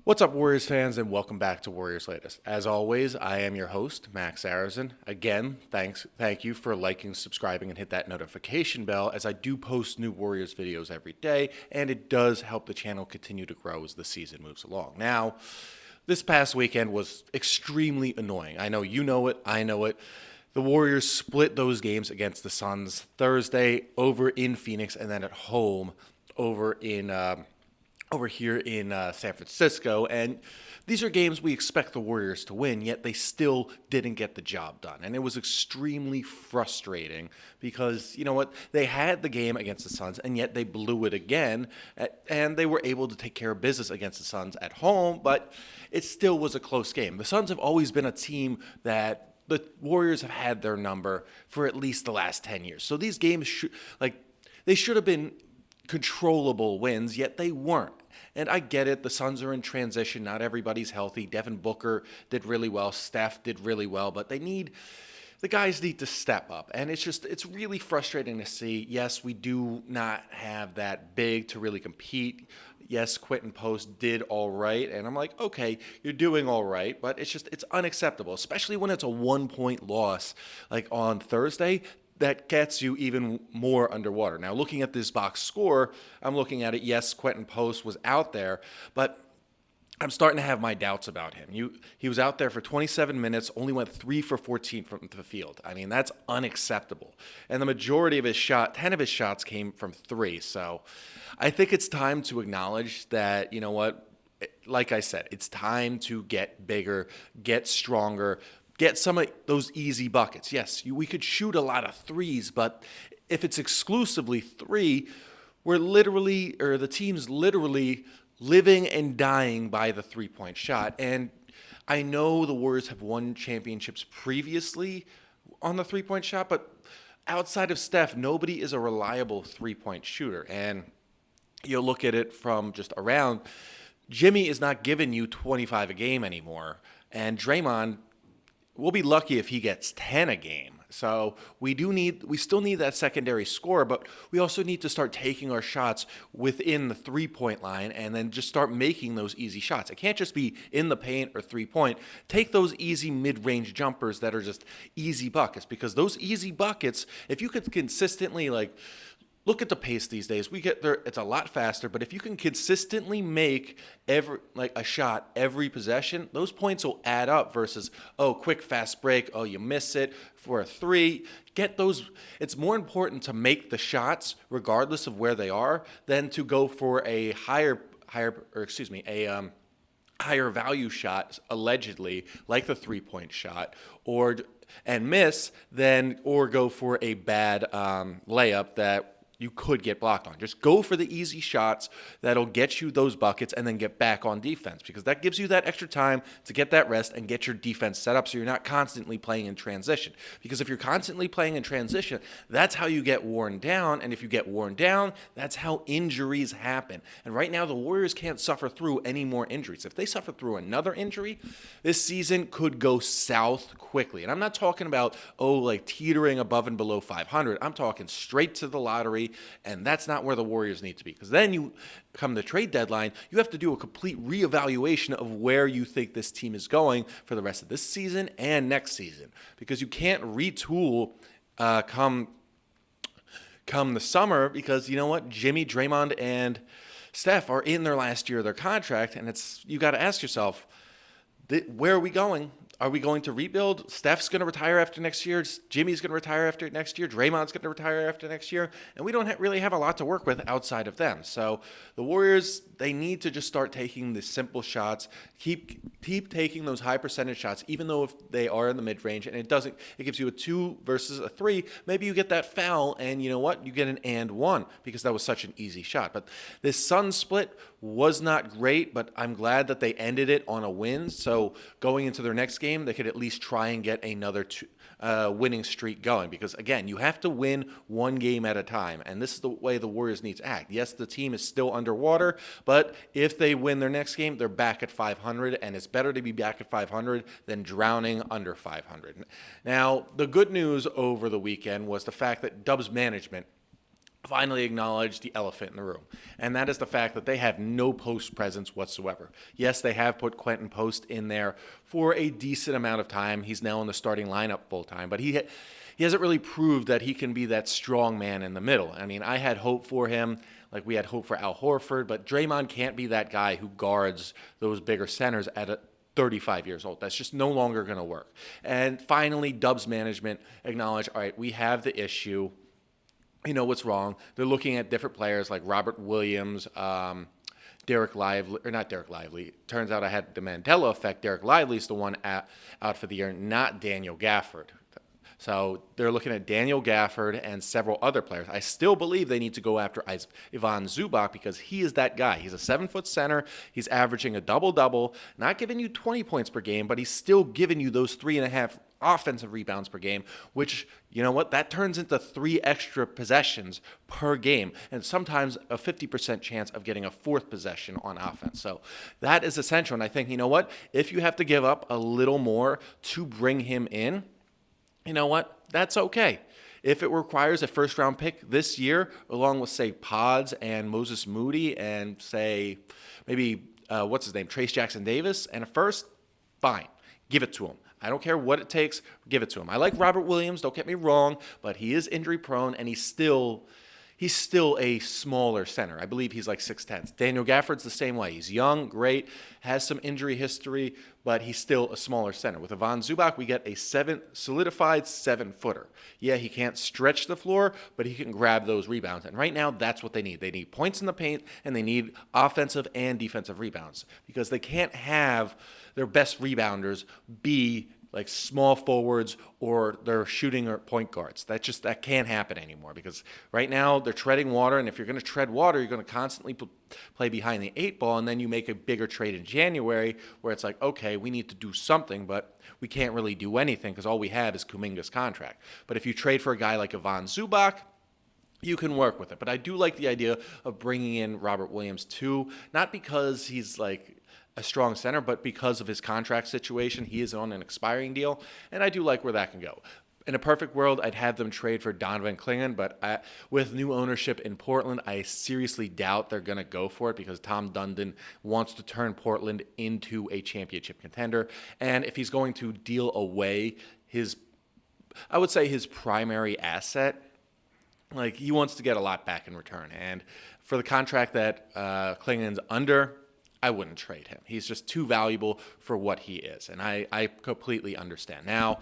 What's up, Warriors fans, and welcome back to Warriors Latest. As always, I am your host, Max Arizin. Again, thank you for liking, subscribing, and hit that notification bell, as I do post new Warriors videos every day, and it does help the channel continue to grow as the season moves along. Now, this past weekend was extremely annoying. I know you know it, I know it. The Warriors split those games against the Suns Thursday over in Phoenix, and then at home over here in San Francisco. And these are games we expect the Warriors to win, yet they still didn't get the job done. And it was extremely frustrating because, you know what, they had the game against the Suns, and yet they blew it again. And they were able to take care of business against the Suns at home, but it still was a close game. The Suns have always been a team that the Warriors have had their number for at least the last 10 years. So these games, they should have been controllable wins, yet they weren't. And I get it. The Suns are in transition. Not everybody's healthy. Devin Booker did really well. Steph did really well. But the guys need to step up. And it's really frustrating to see. Yes, we do not have that big to really compete. Yes, Quentin Post did all right. And I'm like, okay, you're doing all right. But it's unacceptable, especially when it's a 1-point loss like on Thursday. That gets you even more underwater. Now, looking at this box score, I'm looking at it. Yes, Quentin Post was out there, but I'm starting to have my doubts about him. He was out there for 27 minutes, only went 3 for 14 from the field. I mean, that's unacceptable. And the majority of 10 of his shots came from 3. So I think it's time to acknowledge that, you know what, like I said, it's time to get bigger, get stronger, get some of those easy buckets. Yes, we could shoot a lot of threes, but if it's exclusively 3, the team's literally living and dying by the 3-point shot. And I know the Warriors have won championships previously on the 3-point shot, but outside of Steph, nobody is a reliable 3-point shooter. And you look at it from just around, Jimmy is not giving you 25 a game anymore. And Draymond, we'll be lucky if he gets 10 a game. So we still need that secondary score, but we also need to start taking our shots within the 3-point line and then just start making those easy shots. It can't just be in the paint or 3-point. Take those easy mid-range jumpers that are just easy buckets, because those easy buckets, if you could consistently look at the pace these days. We get there; it's a lot faster. But if you can consistently make a shot every possession, those points will add up. Versus, quick fast break. You miss it for a 3. Get those. It's more important to make the shots regardless of where they are than to go for a higher value shot, allegedly, like the 3-point shot, and miss, or go for a bad layup that you could get blocked on. Just go for the easy shots that'll get you those buckets and then get back on defense, because that gives you that extra time to get that rest and get your defense set up so you're not constantly playing in transition. Because if you're constantly playing in transition, that's how you get worn down. And if you get worn down, that's how injuries happen. And right now, the Warriors can't suffer through any more injuries. If they suffer through another injury, this season could go south quickly. And I'm not talking about, teetering above and below 500. I'm talking straight to the lottery. And that's not where the Warriors need to be, because then you come the trade deadline, you have to do a complete reevaluation of where you think this team is going for the rest of this season and next season, because you can't retool come the summer, because you know what, Jimmy, Draymond, and Steph are in their last year of their contract, and you got to ask yourself, where are we going? Are we going to rebuild? Steph's going to retire after next year. Jimmy's going to retire after next year. Draymond's going to retire after next year. And we don't really have a lot to work with outside of them. So the Warriors, they need to just start taking the simple shots. Keep taking those high percentage shots, even though if they are in the mid-range. And it gives you a 2 versus a 3. Maybe you get that foul, and you know what? You get an and 1, because that was such an easy shot. But this Suns split was not great, but I'm glad that they ended it on a win. So going into their next game, they could at least try and get another winning streak going, because again, you have to win one game at a time, and this is the way the Warriors need to act. Yes, the team is still underwater, but if they win their next game, they're back at 500, and it's better to be back at 500 than drowning under 500. Now, the good news over the weekend was the fact that Dubs management finally acknowledge the elephant in the room. And that is the fact that they have no post presence whatsoever. Yes, they have put Quentin Post in there for a decent amount of time. He's now in the starting lineup full time, but he hasn't really proved that he can be that strong man in the middle. I mean, I had hope for him, like we had hope for Al Horford, but Draymond can't be that guy who guards those bigger centers at a 35 years old. That's just no longer going to work. And finally, Dubs management acknowledged, all right, we have the issue. You know what's wrong. They're looking at different players like Robert Williams, Derek Lively, or not Derek Lively. Turns out I had the Mandela effect. Derek Lively's the one out for the year, not Daniel Gafford. So they're looking at Daniel Gafford and several other players. I still believe they need to go after Ivan Zubac because he is that guy. He's a 7-foot center. He's averaging a double-double, not giving you 20 points per game, but he's still giving you those 3.5 offensive rebounds per game, which, you know what, that turns into 3 extra possessions per game, and sometimes a 50% chance of getting a 4th possession on offense. So that is essential, and I think, you know what, if you have to give up a little more to bring him in, you know what, that's okay. If it requires a first-round pick this year, along with, say, Pods and Moses Moody and, say, maybe, what's his name, Trace Jackson Davis, and a first, fine, give it to him. I don't care what it takes, give it to him. I like Robert Williams, don't get me wrong, but he is injury prone and he's still a smaller center. I believe he's like 6'10". Daniel Gafford's the same way. He's young, great, has some injury history, but he's still a smaller center. With Ivan Zubac, we get a solidified 7-footer. Yeah, he can't stretch the floor, but he can grab those rebounds. And right now, that's what they need. They need points in the paint, and they need offensive and defensive rebounds because they can't have their best rebounders be like small forwards or they're shooting or point guards. That can't happen anymore because right now they're treading water, and if you're going to tread water, you're going to constantly play behind the 8 ball, and then you make a bigger trade in January where it's like, okay, we need to do something, but we can't really do anything because all we have is Kuminga's contract. But if you trade for a guy like Ivan Zubac, you can work with it. But I do like the idea of bringing in Robert Williams too, not because he's like a strong center, but because of his contract situation. He is on an expiring deal, and I do like where that can go. In a perfect world, I'd have them trade for Donovan Clingan, but with new ownership in Portland, I seriously doubt they're going to go for it because Tom Dundon wants to turn Portland into a championship contender, and if he's going to deal away I would say his primary asset, like he wants to get a lot back in return, and for the contract that Clingan's under, I wouldn't trade him. He's just too valuable for what he is, and I completely understand. Now,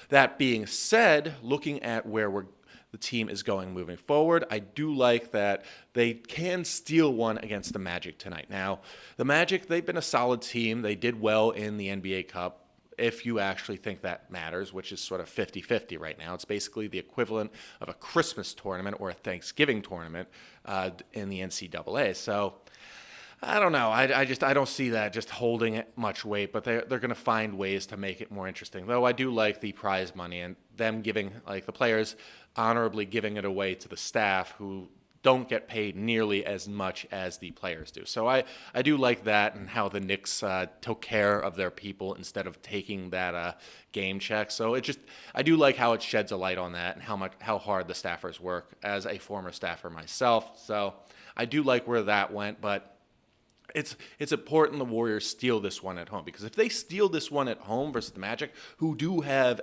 that being said, looking at where the team is going moving forward, I do like that they can steal one against the Magic tonight. Now, the Magic, they've been a solid team. They did well in the NBA Cup, if you actually think that matters, which is sort of 50-50 right now. It's basically the equivalent of a Christmas tournament or a Thanksgiving tournament in the NCAA. So I don't know. I don't see that just holding it much weight, but they're going to find ways to make it more interesting. Though I do like the prize money and them giving, like the players honorably giving it away to the staff who don't get paid nearly as much as the players do. So I do like that and how the Knicks took care of their people instead of taking that game check. So I do like how it sheds a light on that and how hard the staffers work as a former staffer myself. So I do like where that went, but it's important the Warriors steal this one at home, because if they steal this one at home versus the Magic, who do have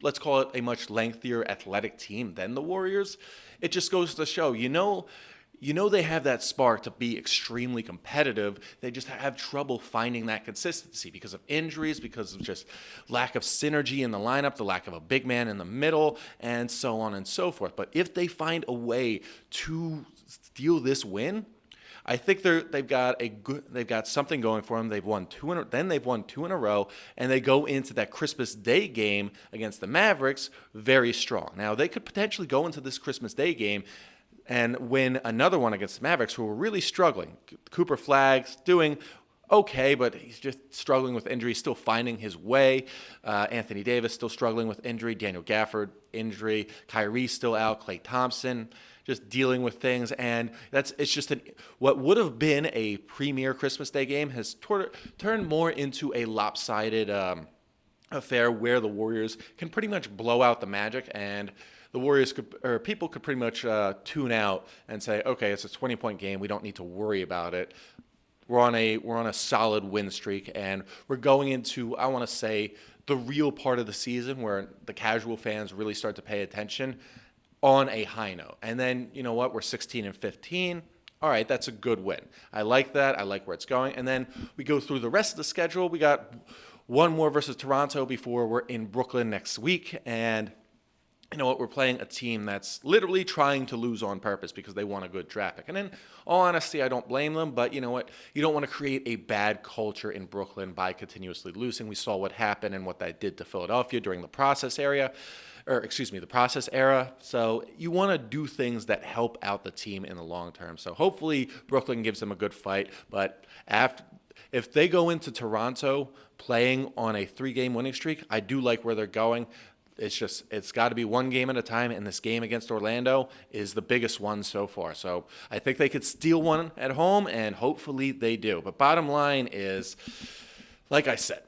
let's call it a much lengthier athletic team than the Warriors, it just goes to show, they have that spark to be extremely competitive. They just have trouble finding that consistency because of injuries, because of just lack of synergy in the lineup, the lack of a big man in the middle, and so on and so forth. But if they find a way to steal this win, I think they've got something going for them. They've won two in a row, and they go into that Christmas Day game against the Mavericks very strong. Now they could potentially go into this Christmas Day game and win another one against the Mavericks, who are really struggling. Cooper Flagg's doing okay, but he's just struggling with injury, still finding his way. Anthony Davis still struggling with injury. Daniel Gafford, injury. Kyrie still out. Klay Thompson just dealing with things, and it's just what would have been a premier Christmas Day game has turned more into a lopsided affair where the Warriors can pretty much blow out the Magic, and the Warriors could, or people could pretty much tune out and say, okay, it's a 20-point game. We don't need to worry about it. We're on a solid win streak, and we're going into, I want to say, the real part of the season where the casual fans really start to pay attention on a high note. And then, you know what? We're 16-15. All right, that's a good win. I like that. I like where it's going. And then we go through the rest of the schedule. We got one more versus Toronto before we're in Brooklyn next week. And you know what? We're playing a team that's literally trying to lose on purpose because they want a good traffic. And in all honesty, I don't blame them. But you know what? You don't want to create a bad culture in Brooklyn by continuously losing. We saw what happened and what that did to Philadelphia during the the process era. So you want to do things that help out the team in the long term. So hopefully Brooklyn gives them a good fight. But if they go into Toronto playing on a 3-game winning streak, I do like where they're going. It's got to be one game at a time, and this game against Orlando is the biggest one so far. So I think they could steal one at home, and hopefully they do. But bottom line is, like I said,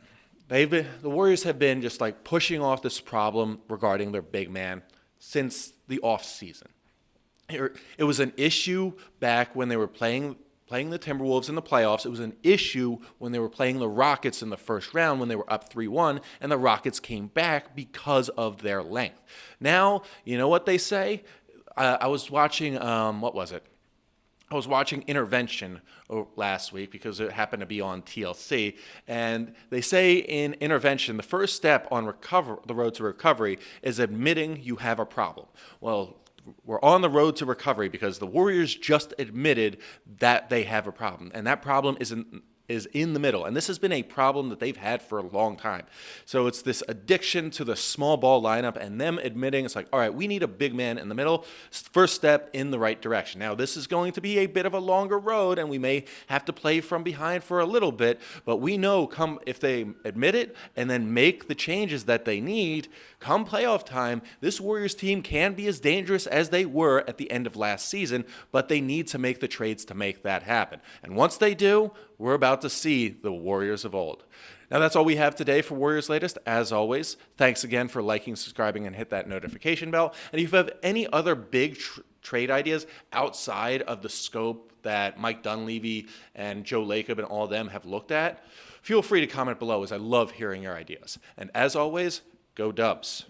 the Warriors have been just like pushing off this problem regarding their big man since the offseason. It was an issue back when they were playing the Timberwolves in the playoffs. It was an issue when they were playing the Rockets in the first round when they were up 3-1, and the Rockets came back because of their length. Now, you know what they say? I was watching, what was it? I was watching Intervention last week because it happened to be on TLC, and they say in Intervention, the first step on the road to recovery is admitting you have a problem. Well, we're on the road to recovery because the Warriors just admitted that they have a problem, and that problem is in the middle. And this has been a problem that they've had for a long time. So it's this addiction to the small ball lineup and them admitting it's like, all right, we need a big man in the middle. First step in the right direction. Now, this is going to be a bit of a longer road, and we may have to play from behind for a little bit, but we know if they admit it and then make the changes that they need, come playoff time, this Warriors team can be as dangerous as they were at the end of last season, but they need to make the trades to make that happen. And once they do, we're about to see the Warriors of old. Now, that's all we have today for Warriors Latest. As always, thanks again for liking, subscribing, and hit that notification bell. And if you have any other big trade ideas outside of the scope that Mike Dunleavy and Joe Lacob and all of them have looked at, feel free to comment below, as I love hearing your ideas. And as always, go Dubs.